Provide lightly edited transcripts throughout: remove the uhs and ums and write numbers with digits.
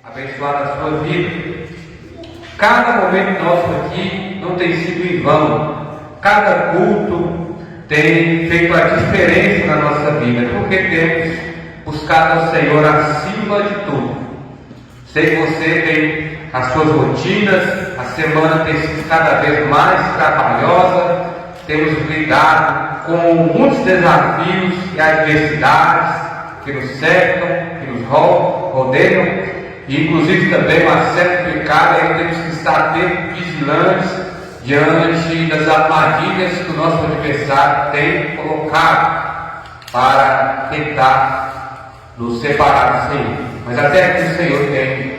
abençoar a sua vida. Cada momento nosso aqui não tem sido em vão. Cada culto tem feito a diferença na nossa vida, porque temos buscado o Senhor acima de tudo. Sei que você tem as suas rotinas, a semana tem sido cada vez mais trabalhosa, temos lidado com muitos desafios e adversidades que nos cercam, que nos rodeiam, e inclusive também uma certa complicada, aí temos que estar vigilantes diante das armadilhas que o nosso adversário tem colocado para tentar nos separar do Senhor. Mas até que o Senhor tem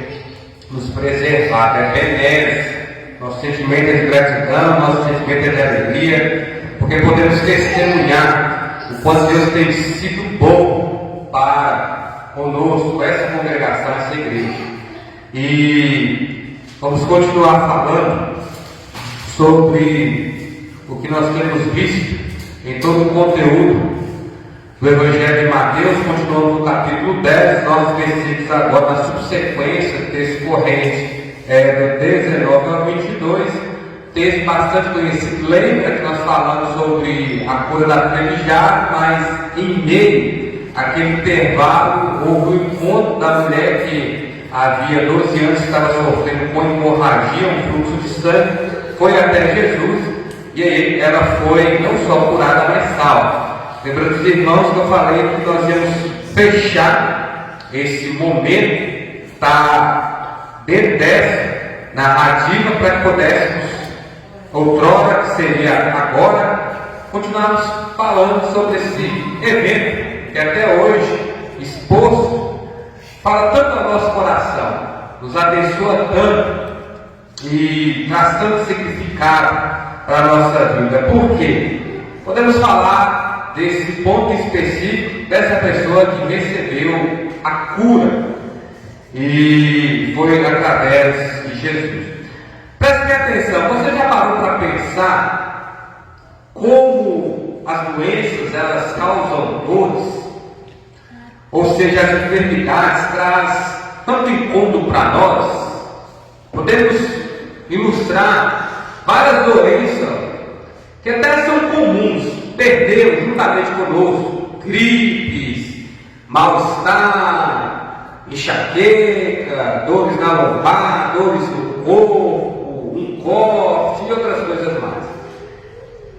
nos preservado, é benéfico. Nosso sentimento é de gratidão, nosso sentimento é de alegria, porque podemos testemunhar o quanto Deus tem sido bom para conosco, essa congregação, essa igreja. E vamos continuar falando sobre o que nós temos visto em todo o conteúdo do Evangelho de Mateus. Continuamos no capítulo 10, nossos versículos agora na subsequência, texto corrente do 19 ao 22, texto bastante conhecido. Lembra que nós falamos sobre a cura da febre de Jairo, mas em meio àquele intervalo houve o encontro da mulher que havia 12 anos estava sofrendo com hemorragia, um fluxo de sangue, foi até Jesus, e aí ela foi não só curada, mas salva. Lembrando os irmãos que eu falei que nós íamos fechar esse momento dentro dessa narrativa para que pudéssemos, outrora, que seria agora, continuarmos falando sobre esse evento que até hoje exposto fala tanto ao nosso coração, nos abençoa tanto e traz tanto significado para a nossa vida. Por quê? Podemos falar desse ponto específico dessa pessoa que recebeu a cura e foi através de Jesus. Preste atenção, você já parou para pensar como as doenças elas causam dores? Ou seja, as enfermidades trazem tanto incômodo para nós? Podemos ilustrar várias doenças que até são comuns, perdeu juntamente conosco: gripes, mal-estar, enxaqueca, dores na lombar, dores no corpo, um corte e outras coisas mais.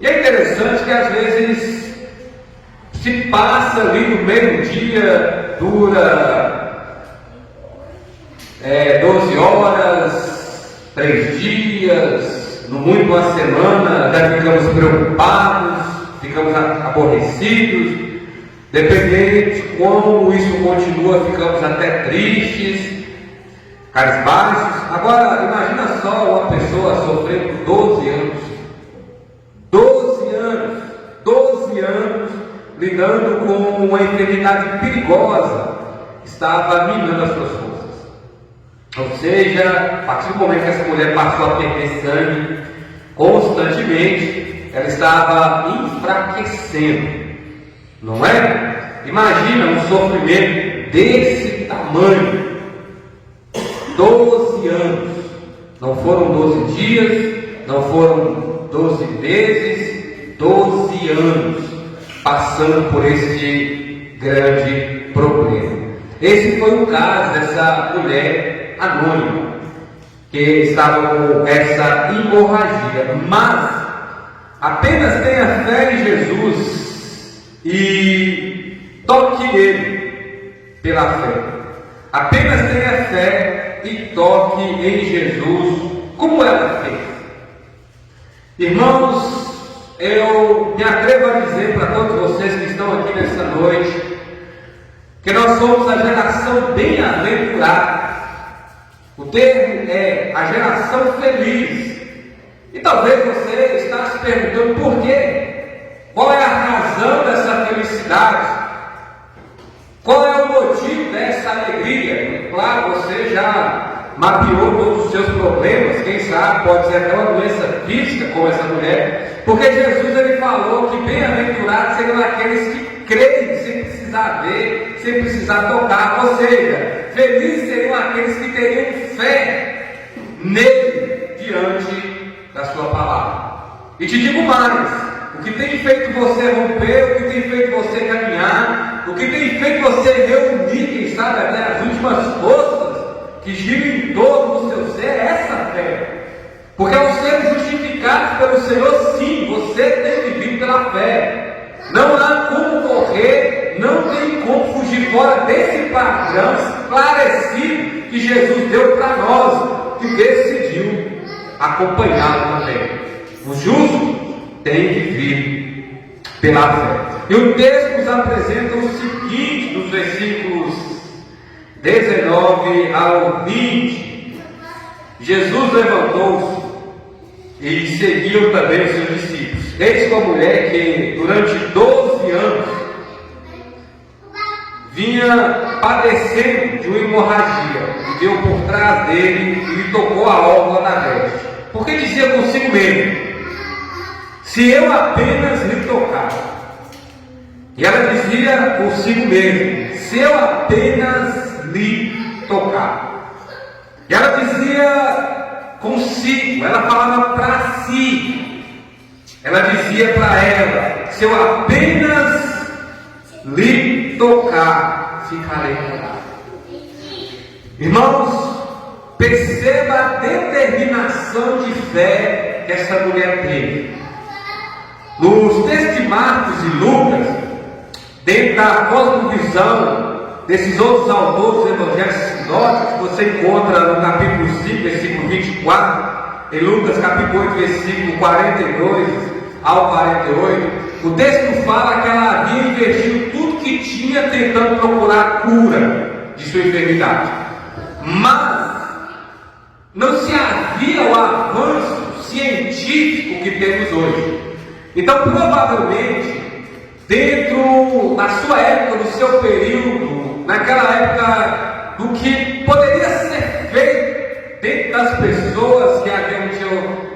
E é interessante que às vezes se passa ali no mesmo dia, dura 12 horas, 3 dias, no muito uma semana, já ficamos preocupados, ficamos aborrecidos. Dependendo de como isso continua, ficamos até tristes, cabisbaixos. Agora, imagina só uma pessoa sofrendo 12 anos. 12 anos lidando com uma enfermidade perigosa, estava minando as suas forças. Ou seja, a partir do momento que essa mulher passou a perder sangue constantemente, ela estava enfraquecendo, não é? Imagina um sofrimento desse tamanho. 12 anos, não foram 12 dias, não foram 12 vezes, 12 anos passando por este grande problema. Esse foi o caso dessa mulher anônima que estava com essa hemorragia. Mas apenas tenha fé em Jesus e toque nele pela fé. Apenas tenha fé e toque em Jesus, como ela fez. Irmãos, eu me atrevo a dizer para todos vocês que estão aqui nessa noite que nós somos a geração bem-aventurada. O termo é a geração feliz. E talvez você está se perguntando por quê? Qual é a razão dessa felicidade? Qual é o motivo dessa alegria? Claro, você já mapeou todos os seus problemas, quem sabe pode ser até uma doença física como essa mulher, porque Jesus ele falou que bem-aventurados seriam aqueles que creem sem precisar ver, sem precisar tocar, ou seja, felizes seriam aqueles que teriam fé nele diante da sua palavra. E te digo mais: o que tem feito você romper, o que tem feito você caminhar, o que tem feito você reunir, quem sabe até as últimas forças que giram em torno do seu ser, é essa fé. Porque ao ser justificado pelo Senhor, sim, você tem vivido pela fé. Não há como correr, não tem como fugir fora desse padrão esclarecido que Jesus deu para nós, que decidiu acompanhá-lo na fé. O justo tem que vir pela fé. E o texto nos apresenta o seguinte, nos versículos 19 ao 20. Jesus levantou-se e seguiu também os seus discípulos. Eis uma mulher que durante 12 anos vinha padecendo de uma hemorragia, e veio por trás dele e lhe tocou a orla da veste. Porque dizia consigo mesmo: se eu apenas lhe tocar. E ela dizia consigo mesmo: se eu apenas lhe tocar. E ela dizia consigo, ela falava para si. Ela dizia para ela: se eu apenas lhe tocar, ficarei curado. Irmãos, perceba a determinação de fé que essa mulher teve. Nos textos de Marcos e Lucas, dentro da cosmovisão desses outros autores dos evangelhos sinóticos, você encontra no capítulo 5, versículo 24, em Lucas capítulo 8, versículo 42 ao 48, o texto fala que ela havia investido tudo que tinha tentando procurar a cura de sua enfermidade, mas não se havia o avanço científico que temos hoje. Então, provavelmente, dentro da sua época, do seu período, naquela época, do que poderia ser feito dentro das pessoas que haviam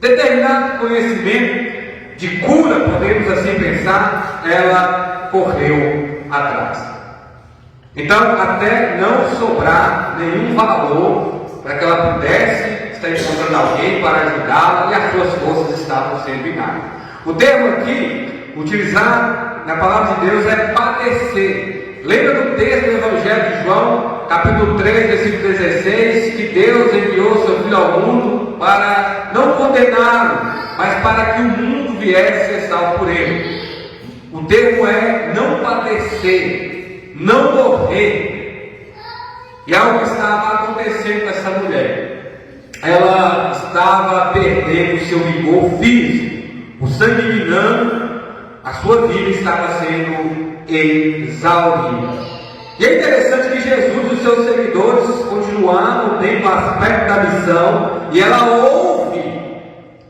determinado conhecimento de cura, podemos assim pensar, ela correu atrás. Então, até não sobrar nenhum valor para que ela pudesse estar encontrando alguém para ajudá-la, e as suas forças estavam sendo vingadas. O termo aqui, utilizado na palavra de Deus, é padecer. Lembra do texto do Evangelho de João, capítulo 3, versículo 16, que Deus enviou seu Filho ao mundo para não condená-lo, mas para que o mundo viesse ser salvo por ele. O termo é não padecer, não morrer. E algo estava acontecendo com essa mulher. Ela estava perdendo o seu vigor físico, o sangue minando, a sua vida estava sendo exaurida. E é interessante que Jesus e os seus seguidores continuavam tendo o aspecto da missão, e ela ouve.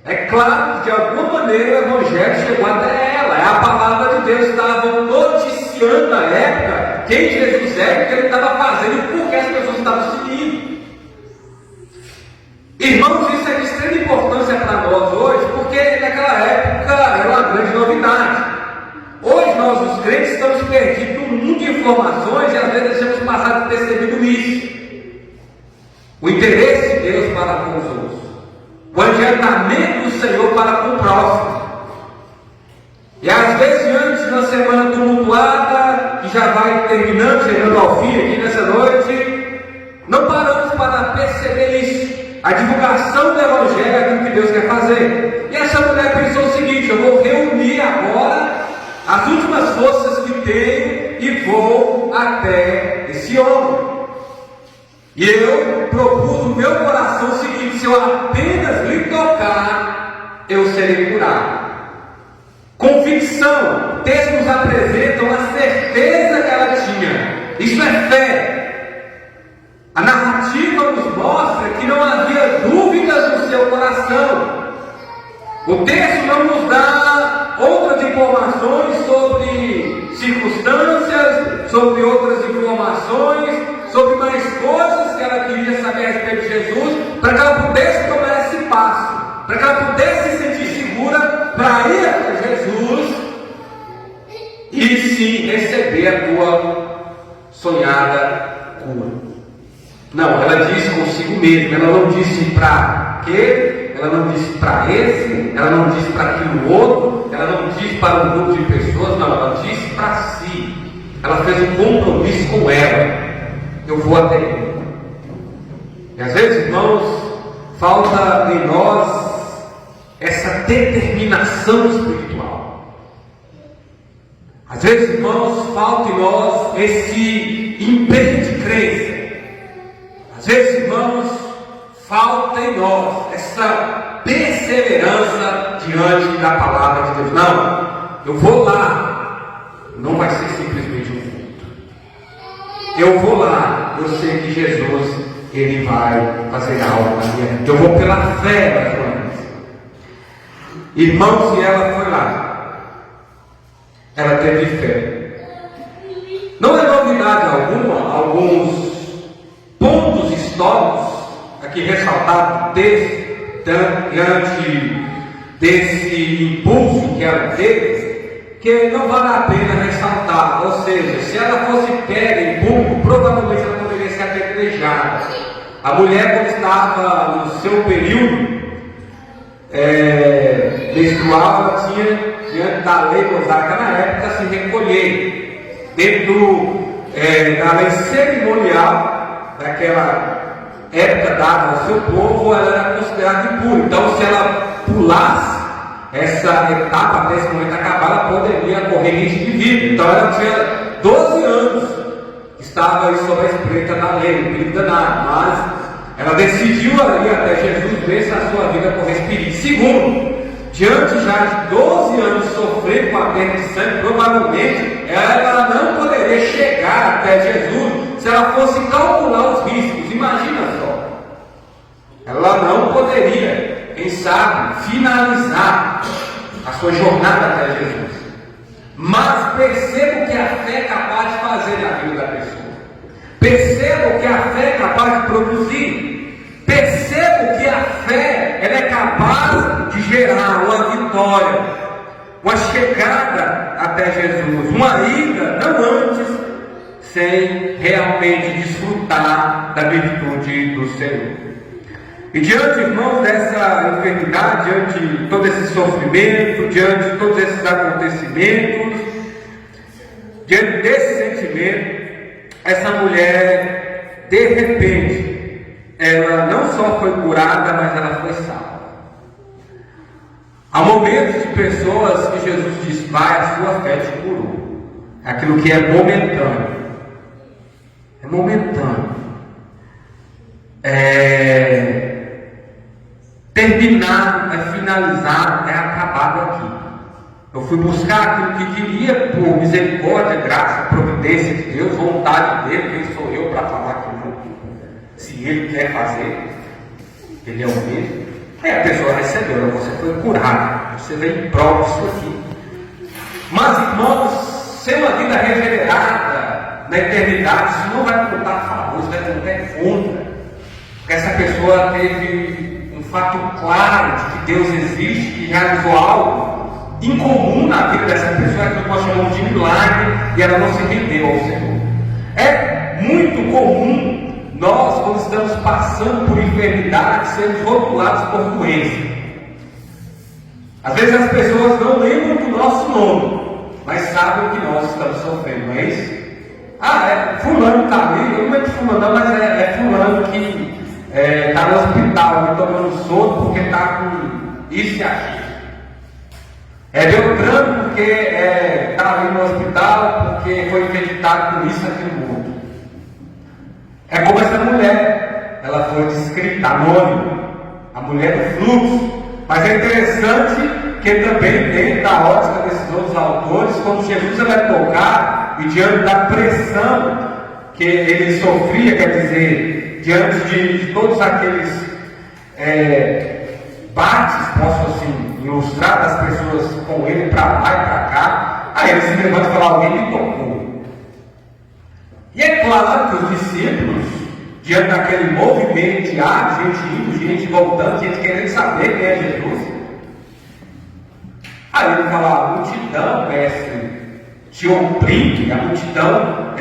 É claro que de alguma maneira o Evangelho chegou até ela. A palavra de Deus estava noticiando na época quem Jesus era, o que ele estava fazendo e por que as pessoas estavam seguindo. Irmãos, isso é de extrema importância para nós hoje, porque naquela época era uma grande novidade. Hoje nós, os crentes, estamos perdidos num mundo de informações e às vezes deixamos passar despercebido isso. O interesse de Deus para com os outros, o adiantamento do Senhor para com o próximo. E às vezes, diante de uma semana tumultuada, que já vai terminando, chegando ao fim aqui nessa noite, não paramos para perceber isso. A divulgação do Evangelho é aquilo que Deus quer fazer. E essa mulher pensou o seguinte: eu vou reunir agora as últimas forças que tenho e vou até esse homem. E eu propus no meu coração o seguinte: se eu apenas lhe tocar, eu serei curado. Convicção. O texto nos apresenta uma certeza que ela tinha. Isso é fé. A narrativa nos mostra que não havia dúvidas no seu coração. O texto não nos dá outras informações sobre circunstâncias, sobre outras informações, sobre mais coisas que ela queria saber a respeito de Jesus, para que ela pudesse tomar esse passo, para que ela pudesse se sentir segura para ir até Jesus e sim receber a tua sonhada cura. Não, ela disse consigo mesma, ela não disse para quê, ela não disse para esse, ela não disse para aquilo outro, ela não disse para um grupo de pessoas, não, ela disse para si. Ela fez um compromisso com ela. Eu vou até ele. E às vezes, irmãos, falta em nós essa determinação espiritual. Às vezes, irmãos, falta em nós esse empenho de crença. Às vezes, irmãos, falta em nós essa perseverança diante da palavra de Deus. Não, eu vou lá, não vai ser simplesmente um culto. Eu vou lá, eu sei que Jesus, Ele vai fazer algo na minha vida. Eu vou pela fé das coisas. Irmãos, e ela foi lá. Ela teve fé. Não é novidade alguma, alguns pontos históricos aqui ressaltados diante desse impulso que ela teve, que não vale a pena ressaltar. Ou seja, se ela fosse pega em público, provavelmente ela poderia ser apedrejada. A mulher, quando estava no seu período menstrual, ela tinha, diante da lei mosaica na época, se recolher. Dentro da lei cerimonial daquela época dada ao seu povo, ela era considerada impura. Então, se ela pulasse essa etapa até esse momento acabar, ela poderia correr risco de vida. Então, ela tinha 12 anos, estava aí sob a espreita da lei, perigo danado, mas ela decidiu ali até Jesus ver se a sua vida corresse perigo. Segundo, diante já de 12 anos sofrendo com a perda de sangue, provavelmente ela não poderia chegar até Jesus se ela fosse calcular os riscos. Imagina só, ela não poderia, quem sabe, finalizar a sua jornada até Jesus. Mas perceba o que a fé é capaz de fazer na vida da pessoa. Perceba o que a fé é capaz de produzir. Perceba que a fé ela é capaz de gerar uma vitória, uma chegada até Jesus, uma ida, não antes, sem realmente desfrutar da virtude do Senhor. E diante, irmãos, dessa enfermidade, diante de todo esse sofrimento, diante de todos esses acontecimentos, diante desse sentimento, essa mulher, de repente, ela não só foi curada, mas ela foi salva. Há momentos de pessoas que Jesus diz: vai, a sua fé te curou. Aquilo que é momentâneo. É momentâneo. Terminar, finalizar, é acabado aqui. Eu fui buscar aquilo que queria por misericórdia, graça, providência de Deus, vontade dele. Quem sou eu para falar que não? Se ele quer fazer, ele é o mesmo. Aí a pessoa recebeu, você foi curado, você veio em prol disso aqui. Mas, irmãos, ser uma vida regenerada na eternidade, isso não vai contar a favor, isso vai contar contra. Porque essa pessoa teve um fato claro de que Deus existe, que realizou algo incomum na vida dessa pessoa, que nós chamamos de milagre, e ela não se rendeu ao Senhor. É muito comum nós, quando estamos passando por enfermidade, sermos rotulados por doença. Às vezes as pessoas não lembram do nosso nome, mas sabem que nós estamos sofrendo, não é isso? Fulano está ali, eu não lembro de fulano não, mas é fulano que está no hospital, me tomando soro porque está com isso e aquilo. É Beltrano porque está ali no hospital porque foi infectado com isso e aquilo outro. É como essa mulher, ela foi descrita, anônima, a mulher do fluxo. Mas é interessante que também, dentro da ótica desses outros autores, quando Jesus vai tocar, e diante da pressão que ele sofria, quer dizer, diante de todos aqueles bates, posso assim ilustrar, das pessoas com ele para lá e para cá, aí ele se levanta e fala: alguém me tocou. E é claro que os discípulos, diante daquele movimento de gente indo, gente voltando, gente querendo saber quem é Jesus, aí ele fala: a multidão, mestre, te oprime, a multidão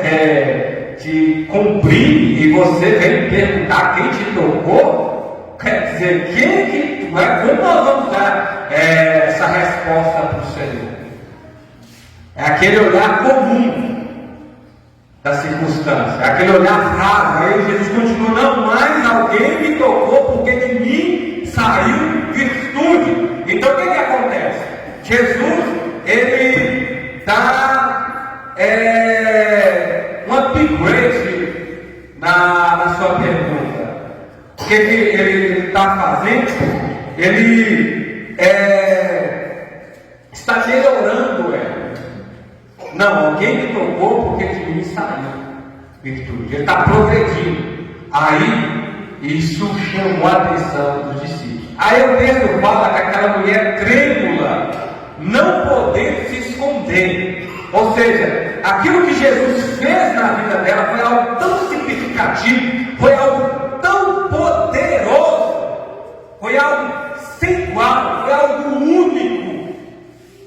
te comprime e você vem perguntar quem te tocou, quer dizer, quem que tu é? Como nós vamos dar essa resposta para o Senhor? É aquele olhar comum da circunstância, é aquele olhar raro. Aí Jesus continua: não mais alguém me tocou, porque de mim saiu virtude. Então o que acontece? Jesus, ele dá um upgrade na sua pergunta. O que ele está fazendo? Ele está melhorando ela. Não, alguém me tocou porque de mim saiu virtude. Ele está progredindo. Aí, isso chamou a atenção dos discípulos. Aí o texto fala que aquela mulher trêmula, não podendo se esconder. Ou seja, aquilo que Jesus fez na vida dela foi algo tão significativo, foi algo tão poderoso, foi algo sem igual, foi algo único,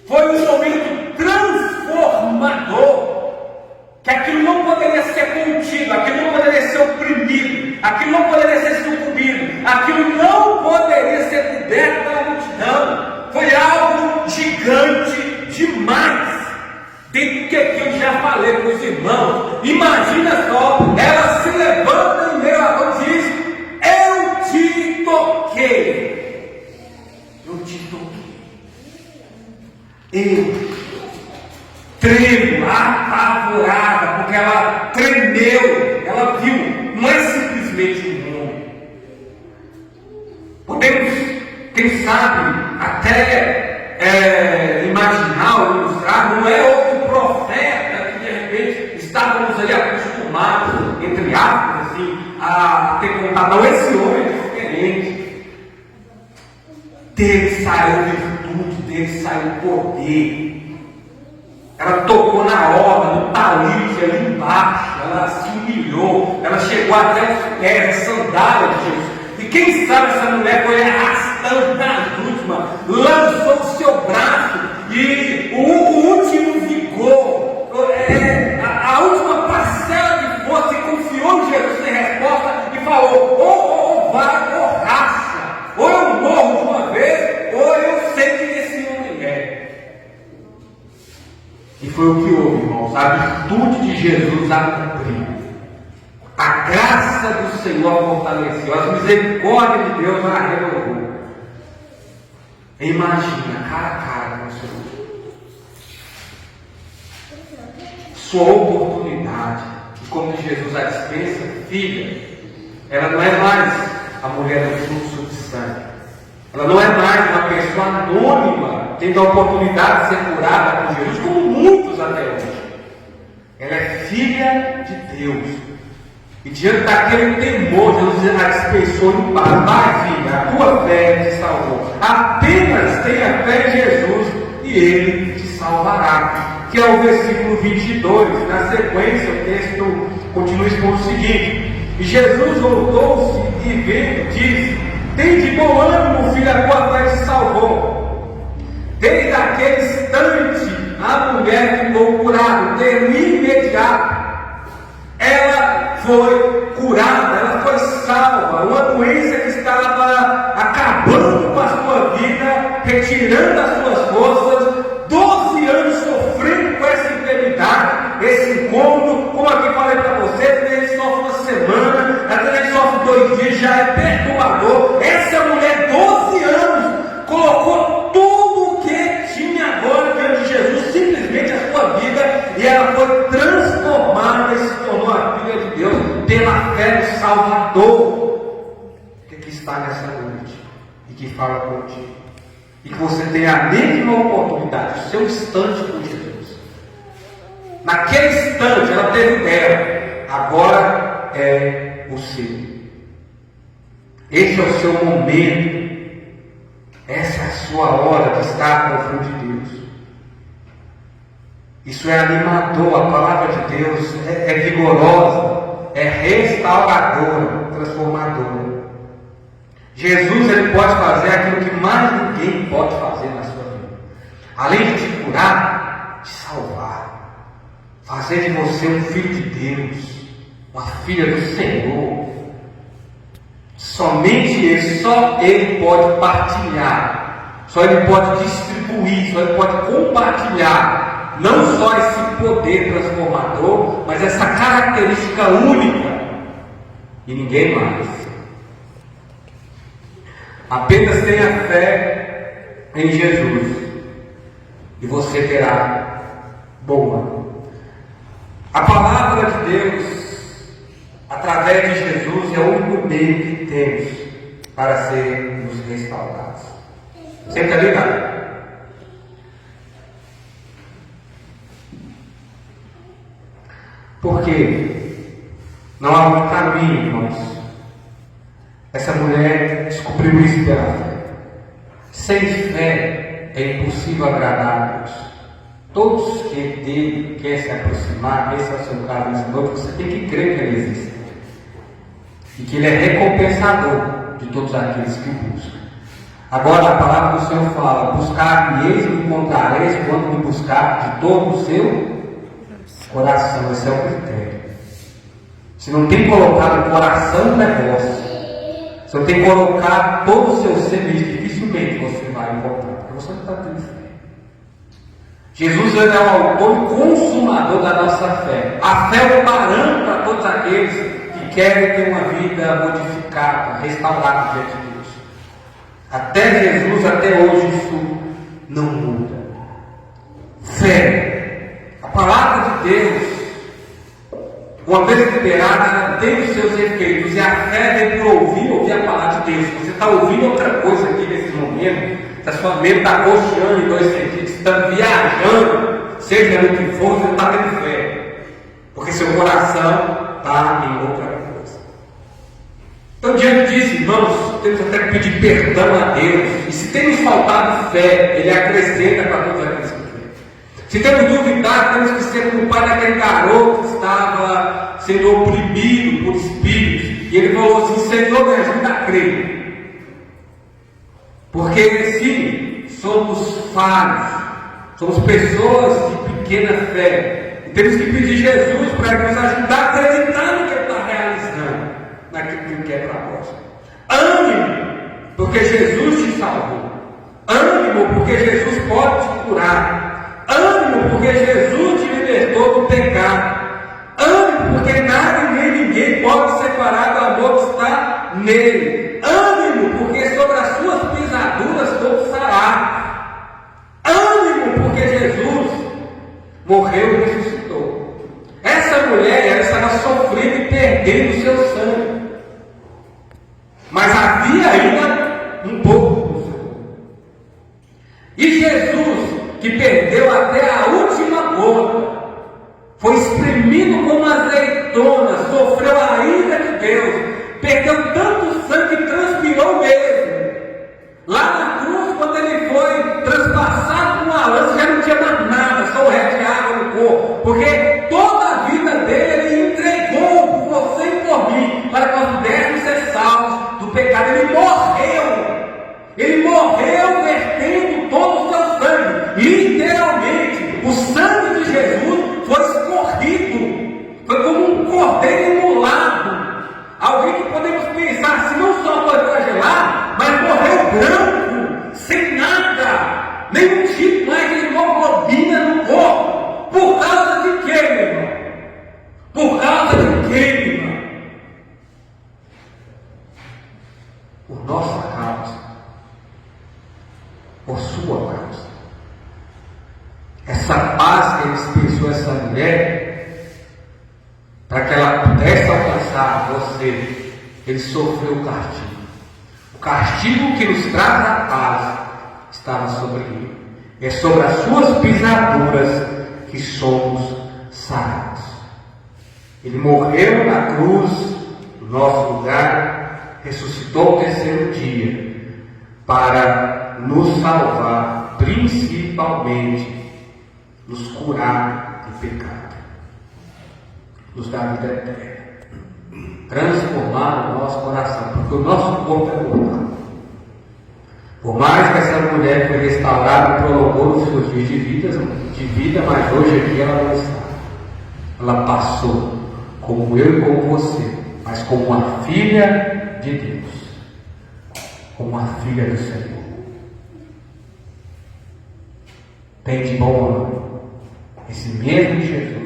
foi um momento transformador, que aquilo não poderia ser contido, aquilo não poderia ser oprimido, aquilo não poderia ser sucumbido, aquilo não poderia ser coberto pela multidão. Foi algo gigante demais. Tem que eu já falei para os irmãos. Imagina só, ela se levanta em meio a todos e diz: eu te toquei. Eu te toquei. Eu tremo, apavorada, porque ela tremeu, ela viu, não é simplesmente um homem. Podemos, quem sabe, até imaginar ou ilustrar, não é outro profeta que de repente estávamos ali acostumados, entre aspas, assim, a ter contato. Não, esse homem é diferente. Dele saiu virtude, dele saiu poder. Ela tocou na obra, no talite ali embaixo, ela se humilhou, ela chegou até os pés, a sandália de Jesus. E quem sabe essa mulher foi arrastando nas últimas, lançou o seu braço e o último vigor, a última parcela de força, e confiou em Jesus sem resposta e falou: ou vai ou racha, ou eu morro de uma vez, ou eu sei quem esse homem é. E foi o que houve, irmãos. A virtude de Jesus a cumpriu. A graça do Senhor fortaleceu. As misericórdias de Deus a renovou. Imagina, cara a cara com o Senhor. Sua oportunidade. E como Jesus a dispensa, filha, ela não é mais a mulher do fluxo de sangue. Ela não é mais uma pessoa anônima, tendo a oportunidade de ser curada por Jesus, como muitos até hoje. Ela é filha de Deus. E diante daquele temor, Jesus a dispensou em paz. Vai, filha, a tua fé te salvou. Apenas tenha fé em Jesus e Ele te salvará. Que é o versículo 22. Na sequência, o texto continua expondo o seguinte: e Jesus voltou-se e vendo, disse: tem de bom ânimo, filha, a tua fé te salvou. Desde aquele instante, a mulher ficou curada, de imediato. Ela foi curada, ela foi salva. Uma doença que estava acabando com a sua vida, retirando as suas forças, 12 anos sofrendo com essa enfermidade, esse incômodo. Como aqui falei para você, ele sofre uma semana, até ele sofre 2 dias, já é perturbador. Essa mulher, 12 anos, colocou tudo o que tinha agora diante de Jesus, simplesmente a sua vida, e ela foi transformada e se tornou a filha de Deus pela fé no Salvador, que está nessa noite e que fala contigo, e que você tenha a mesma oportunidade, o seu instante com Jesus. Naquele instante ela teve dela, agora é o seu. Esse é o seu momento. Essa é a sua hora de estar com o Filho de Deus. Isso é animador. A palavra de Deus é vigorosa, é restauradora, transformadora. Jesus, ele pode fazer aquilo que mais ninguém pode fazer na sua vida. Além de te curar, te salvar, fazer de você um filho de Deus, uma filha do Senhor. Somente Ele, só Ele pode partilhar, só Ele pode distribuir, só Ele pode compartilhar, não só esse poder transformador, mas essa característica única, e ninguém mais. Apenas tenha fé em Jesus, e você terá boa. A palavra de Deus, através de Jesus, é o único meio que temos para sermos restaurados. Você está ligado? Porque não há outro caminho, irmãos. Essa mulher descobriu isso pela fé. Sem fé é impossível agradar a Deus. Todos que dele querem se aproximar, esse é o seu caso nessa noite, você tem que crer que ele existe. E que ele é recompensador de todos aqueles que buscam. Agora a palavra do Senhor fala: buscar-me-eis e me encontrareis quando me buscar de todo o seu coração. Esse é o critério. Se não tem colocado o coração no negócio, se não tem colocado todo o seu ser nisso, dificilmente você vai encontrar, porque você não está tendo fé. Jesus é o autor e consumador da nossa fé. A fé é o parâmetro para todos aqueles que querem ter uma vida modificada, restaurada diante de Deus. Até Jesus, até hoje, isso não muda. Fé. A palavra de Deus, uma vez liberada, ela tem os seus efeitos. E a fé vem por ouvir a palavra de Deus. Você está ouvindo outra coisa aqui nesse momento, se a sua mente está coxando em dois sentidos, você está viajando, seja no que for, você está tendo fé. Porque seu coração está em outra coisa. Então, diante disso, irmãos, temos até que pedir perdão a Deus. E se temos faltado fé, Ele acrescenta para todos aqueles que creem. Se temos duvidado, temos que ser culpados daquele garoto que estava sendo oprimido por espíritos. E ele falou assim: Senhor, me ajuda a crer. Porque sim, somos falhos, somos pessoas de pequena fé. E temos que pedir Jesus para nos ajudar a acreditar no que Ele está realizando, naquilo que Ele quer para nós. Ânimo, porque Jesus te salvou. Ânimo, porque Jesus pode te curar. Ânimo, porque Jesus te libertou do pecado. Ânimo, porque nada e nem ninguém pode separar do amor que está nele. Ânimo, porque sobre as suas pisaduras todo sará. Ânimo, porque Jesus morreu e ressuscitou. Essa mulher, ela estava sofrendo e perdendo o seu sangue. Mas havia ainda um pouco do Senhor. E Jesus, que perdeu até a última gota, foi espremido como azeitona, sofreu a ira de Deus, perdeu tanto sangue que transpirou mesmo. Lá na cruz, quando ele foi transpassado com uma lança, já não tinha mais nada, só o resto de água no corpo, porque toda a vida dele ele entregou por você e por mim, para que nós pudéssemos ser salvos do pecado. Ele morreu vertendo todo o seu sangue, literalmente. O sangue de Jesus foi escorrido, foi como um cordeiro imolado. Alguém que podemos pensar assim, não só foi flagelado, mas morreu branco, sem nada, nenhum tipo mais de hemoglobina no corpo. Por causa de quê, meu irmão? Por causa de quê, meu irmão? Por nossa causa, por sua causa. Essa paz que ele dispensou a essa mulher, para que ela pudesse alcançar você, ele sofreu o castigo. O castigo que nos traz a paz estava sobre ele. É sobre as suas pisaduras que somos sarados. Ele morreu na cruz, no nosso lugar, ressuscitou o terceiro dia, para nos salvar, principalmente nos curar do pecado, nos dar vida eterna, transformar o nosso coração, porque o nosso corpo é mortal. Por mais que essa mulher foi restaurada e prolongou os seus dias de vida, mas hoje aqui ela não está. Ela passou como eu e como você, mas como uma filha de Deus, como uma filha do Senhor. Tem de bom esse mesmo Jesus